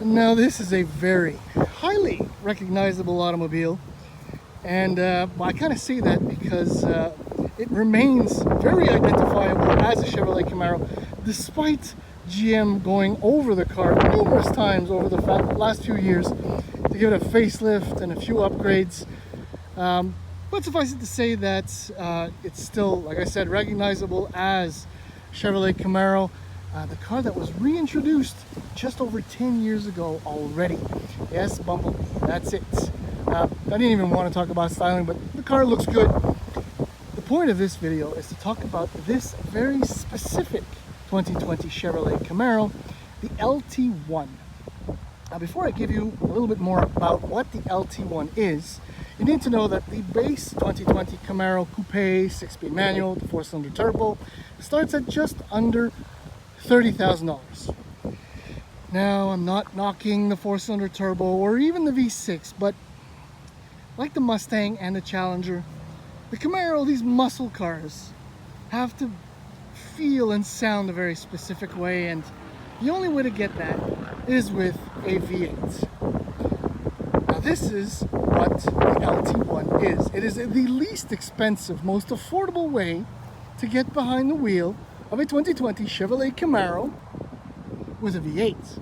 Now this is a very highly recognizable automobile, and I kind of say that because it remains very identifiable as a Chevrolet Camaro, despite GM going over the car numerous times over the last few years to give it a facelift and a few upgrades. But suffice it to say that it's still, like I said, recognizable as Chevrolet Camaro. The car that was reintroduced just over 10 years ago already. Yes, Bumblebee, that's it. I didn't even want to talk about styling, but the car looks good. The point of this video is to talk about this very specific 2020 Chevrolet Camaro, the LT1. Now, before I give you a little bit more about what the LT1 is, you need to know that the base 2020 Camaro Coupe 6-speed manual, the 4-cylinder turbo, starts at just under $30,000. Now, I'm not knocking the 4-cylinder turbo or even the V6, but like the Mustang and the Challenger, the Camaro, these muscle cars, have to feel and sound a very specific way, and the only way to get that is with a V8. Now, this is what the LT1 is. It is the least expensive, most affordable way to get behind the wheel of a 2020 Chevrolet Camaro with a V8.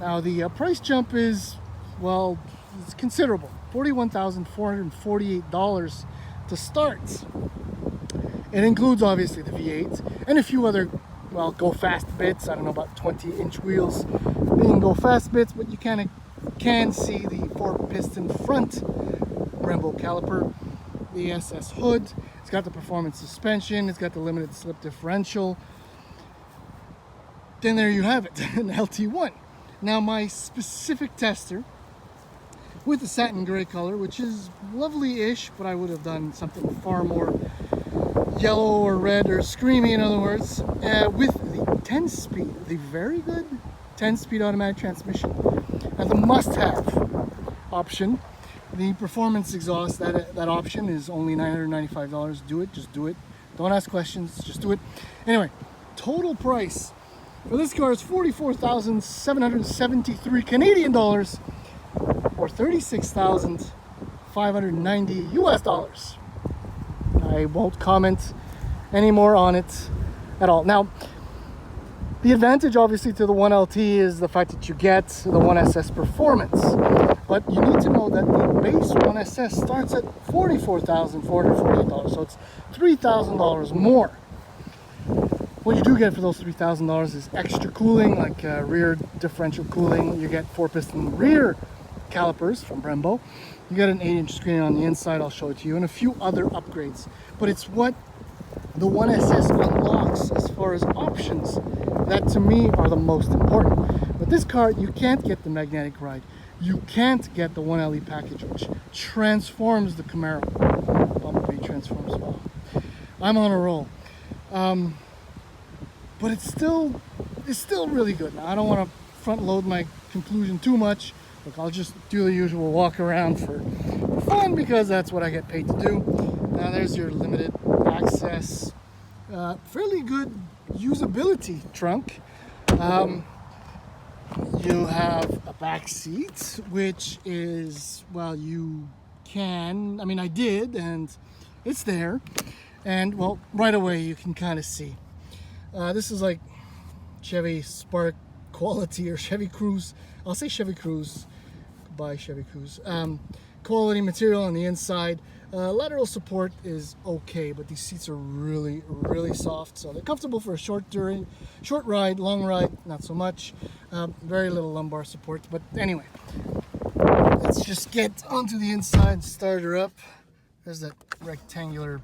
Now, the price jump is, well, it's considerable. $41,448 to start. It includes, obviously, the V8 and a few other, well, go-fast bits. I don't know about 20-inch wheels being go-fast bits, but you can see the 4-piston front Brembo caliper, the SS hood. It's got the performance suspension. It's got the limited slip differential. Then there you have it, an LT1. Now, my specific tester with the satin gray color, which is lovely-ish, but I would have done something far more yellow or red or screamy, in other words, with the 10-speed, the very good 10-speed automatic transmission, and the must-have option. The performance exhaust, that option is only $995. Do it, just do it. Don't ask questions, just do it. Anyway, total price for this car is $44,773 Canadian dollars, or $36,590 US dollars. I won't comment any more on it at all. Now, the advantage, obviously, to the 1LT is the fact that you get the 1SS performance. But you need to know that the base 1SS starts at $44,448, so it's $3,000 more. What you do get for those $3,000 is extra cooling, like rear differential cooling. You get 4-piston rear calipers from Brembo. You get an 8-inch screen on the inside, I'll show it to you, and a few other upgrades. But it's what the 1SS unlocks as far as options that, to me, are the most important. With this car, you can't get the magnetic ride. You can't get the 1LE package, which transforms the Camaro. Bumblebee transforms well. I'm on a roll. But it's still really good. Now, I don't want to front load my conclusion too much. Look, I'll just do the usual walk around for fun, because that's what I get paid to do. Now, there's your limited access, fairly good usability trunk. You have a back seat, which is, well, you can, I mean, I did, and it's there. And, well, right away you can kind of see. This is like Chevy Spark quality, or Chevy Cruze. I'll say Chevy Cruze. Goodbye, Chevy Cruze. Quality material on the inside. Lateral support is okay, but these seats are really, really soft, so they're comfortable for a short ride. Long ride, not so much. Very little lumbar support, but anyway, let's just get onto the inside, start her up. There's that rectangular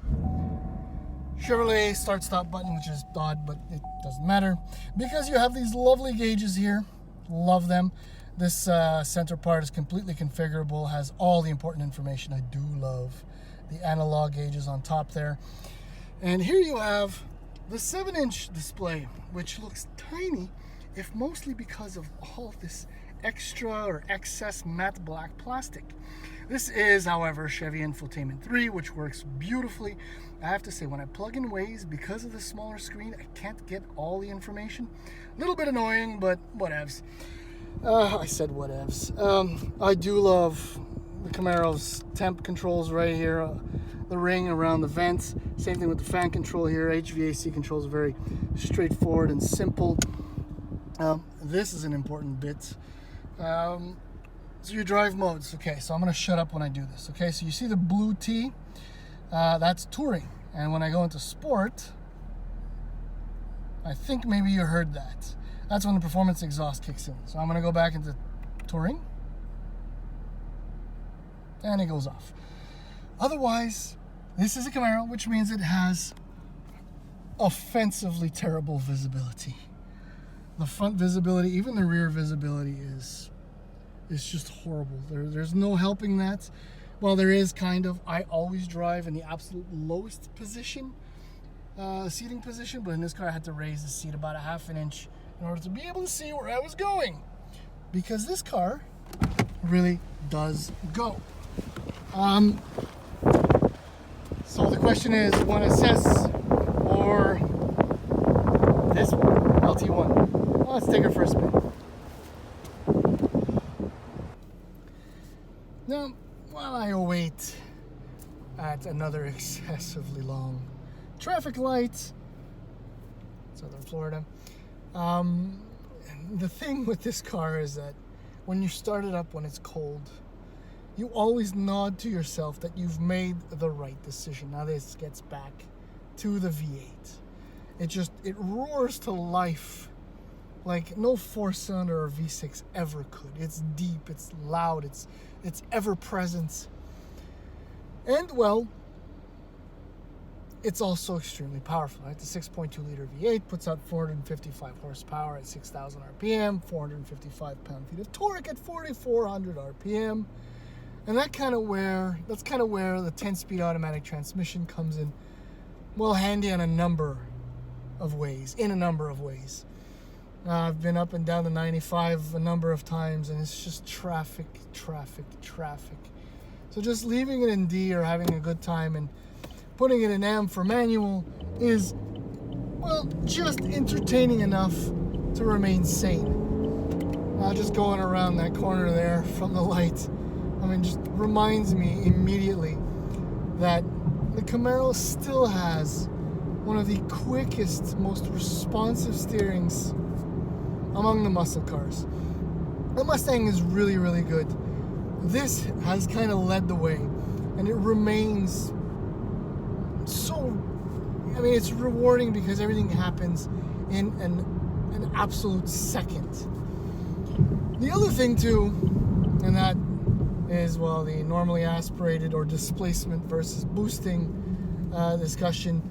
Chevrolet start-stop button, which is odd, but it doesn't matter because you have these lovely gauges here. Love them. This center part is completely configurable, has all the important information. I do love the analog gauges on top there. And here you have the 7-inch display, which looks tiny, if mostly because of all this extra or excess matte black plastic. This is, however, Chevy Infotainment 3, which works beautifully. I have to say, when I plug in Waze, because of the smaller screen, I can't get all the information. A little bit annoying, but whatevs. I said whatevs. I do love the Camaro's temp controls right here. The ring around the vents. Same thing with the fan control here. HVAC controls are very straightforward and simple. This is an important bit. So your drive modes. Okay, so I'm going to shut up when I do this. Okay, so you see the blue T? That's touring. And when I go into sport, I think maybe you heard that. That's when the performance exhaust kicks in. So I'm going to go back into touring. And it goes off. Otherwise, this is a Camaro, which means it has offensively terrible visibility. The front visibility, even the rear visibility is just horrible. There's no helping that. Well, there is kind of. I always drive in the absolute lowest position, seating position, but in this car I had to raise the seat about a half an inch in order to be able to see where I was going, because this car really does go. So the question is, one SS or this one, LT1? Well, let's take her for a spin. Now, while I await at another excessively long traffic light, Southern Florida, the thing with this car is that when you start it up when it's cold, you always nod to yourself that you've made the right decision. Now this gets back to the V8. It roars to life like no four-cylinder or V6 ever could. It's deep, it's loud, it's ever present. And well, it's also extremely powerful. Right? The 6.2 liter V8 puts out 455 horsepower at 6,000 RPM, 455 pound-feet of torque at 4,400 RPM. And that's kind of where the 10-speed automatic transmission comes in, well, handy in a number of ways. I've been up and down the 95 a number of times, and it's just traffic. So just leaving it in D or having a good time and putting it in M for manual is, well, just entertaining enough to remain sane. Just going around that corner there from the light, just reminds me immediately that the Camaro still has one of the quickest, most responsive steerings among the muscle cars. The Mustang is really, really good. This has kind of led the way, and it remains so, it's rewarding because everything happens in an absolute second. The other thing too, and that is, well, the normally aspirated or displacement versus boosting discussion.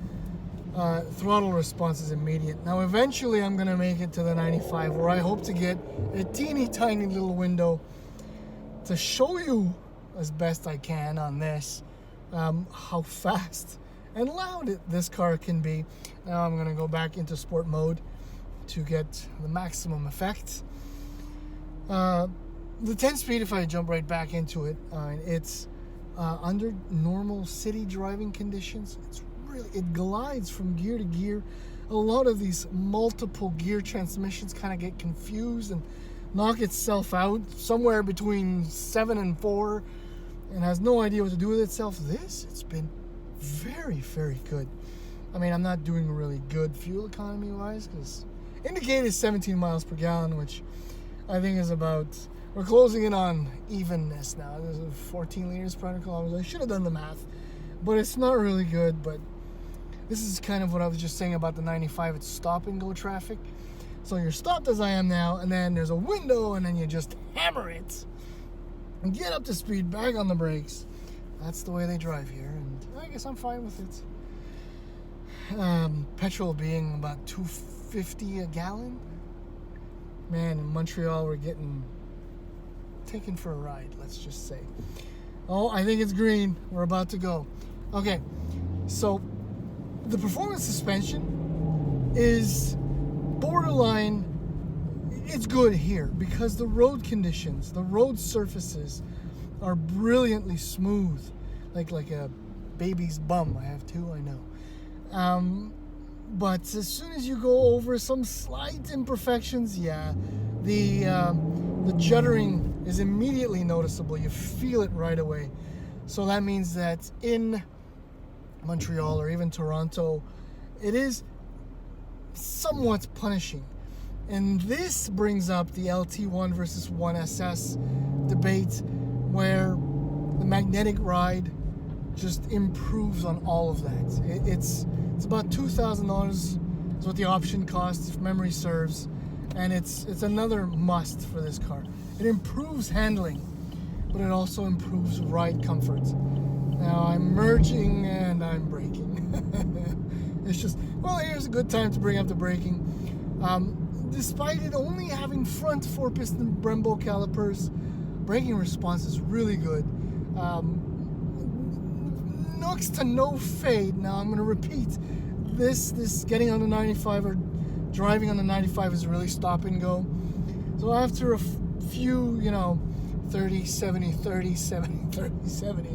Throttle response is immediate. Now eventually I'm going to make it to the 95, where I hope to get a teeny tiny little window to show you as best I can on this how fast and loud this car can be. Now I'm going to go back into sport mode to get the maximum effect. The 10-speed, if I jump right back into it, it's under normal city driving conditions. It glides from gear to gear. A lot of these multiple gear transmissions kind of get confused and knock itself out somewhere between 7 and 4 and has no idea what to do with itself. It's been very, very good. I'm not doing really good fuel economy wise, because indicated is 17 miles per gallon, which I think is about, we're closing in on evenness now. There's 14 liters per kilometer. I should have done the math, but it's not really good. But this is kind of what I was just saying about the 95. It's stop and go traffic. So you're stopped as I am now, and then there's a window, and then you just hammer it and get up to speed, back on the brakes. That's the way they drive here, and I guess I'm fine with it. Petrol being about $2.50 a gallon. Man, in Montreal we're getting taken for a ride, let's just say. Oh, I think it's green. We're about to go. Okay, so the performance suspension is borderline. It's good here because the road conditions, the road surfaces are brilliantly smooth, like a baby's bum. I have two, I know. But as soon as you go over some slight imperfections, the the juddering is immediately noticeable. You feel it right away. So that means that in Montreal or even Toronto, it is somewhat punishing. And this brings up the LT1 versus 1SS debate, where the magnetic ride just improves on all of that. It's about $2,000 is what the option costs, if memory serves, and it's another must for this car. It improves handling, but it also improves ride comfort. Now I'm merging and I'm braking. It's just, well, here's a good time to bring up the braking. Despite it only having front 4-piston Brembo calipers, braking response is really good. Next to no fade. Now I'm going to repeat, this getting on the 95 or driving on the 95 is really stop and go. So after a few, 30, 70, 30, 70, 30, 70,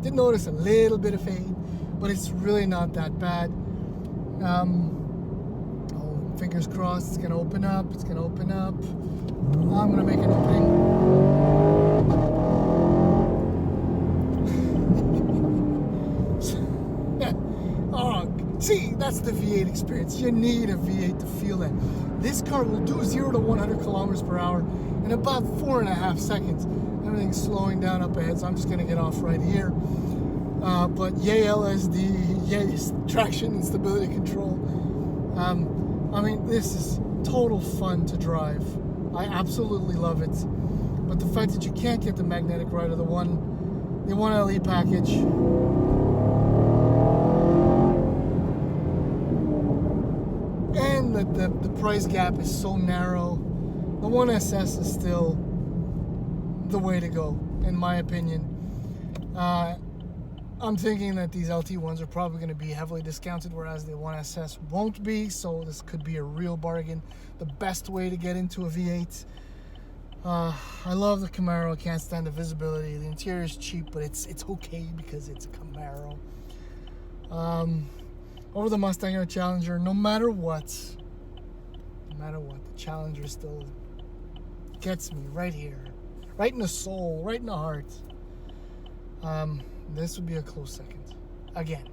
did notice a little bit of fade, but it's really not that bad. Fingers crossed, it's going to open up. It's going to open up. I'm going to make an opening. Oh, see, that's the V8 experience. You need a V8 to feel that. This car will do 0 to 100 kilometers per hour in about 4.5 seconds. Everything's slowing down up ahead, so I'm just going to get off right here. But yay LSD, yay traction and stability control. I mean, this is total fun to drive. I absolutely love it. But the fact that you can't get the magnetic ride of the 1LE package, and that the price gap is so narrow, the 1SS is still the way to go, in my opinion. I'm thinking that these LT1s are probably going to be heavily discounted, whereas the 1SS won't be, so this could be a real bargain. The best way to get into a V8. I love the Camaro. I can't stand the visibility. The interior is cheap, but it's okay because it's a Camaro. Over the Mustang or Challenger, no matter what, the Challenger still gets me right here, right in the soul, right in the heart. This would be a close second. Again.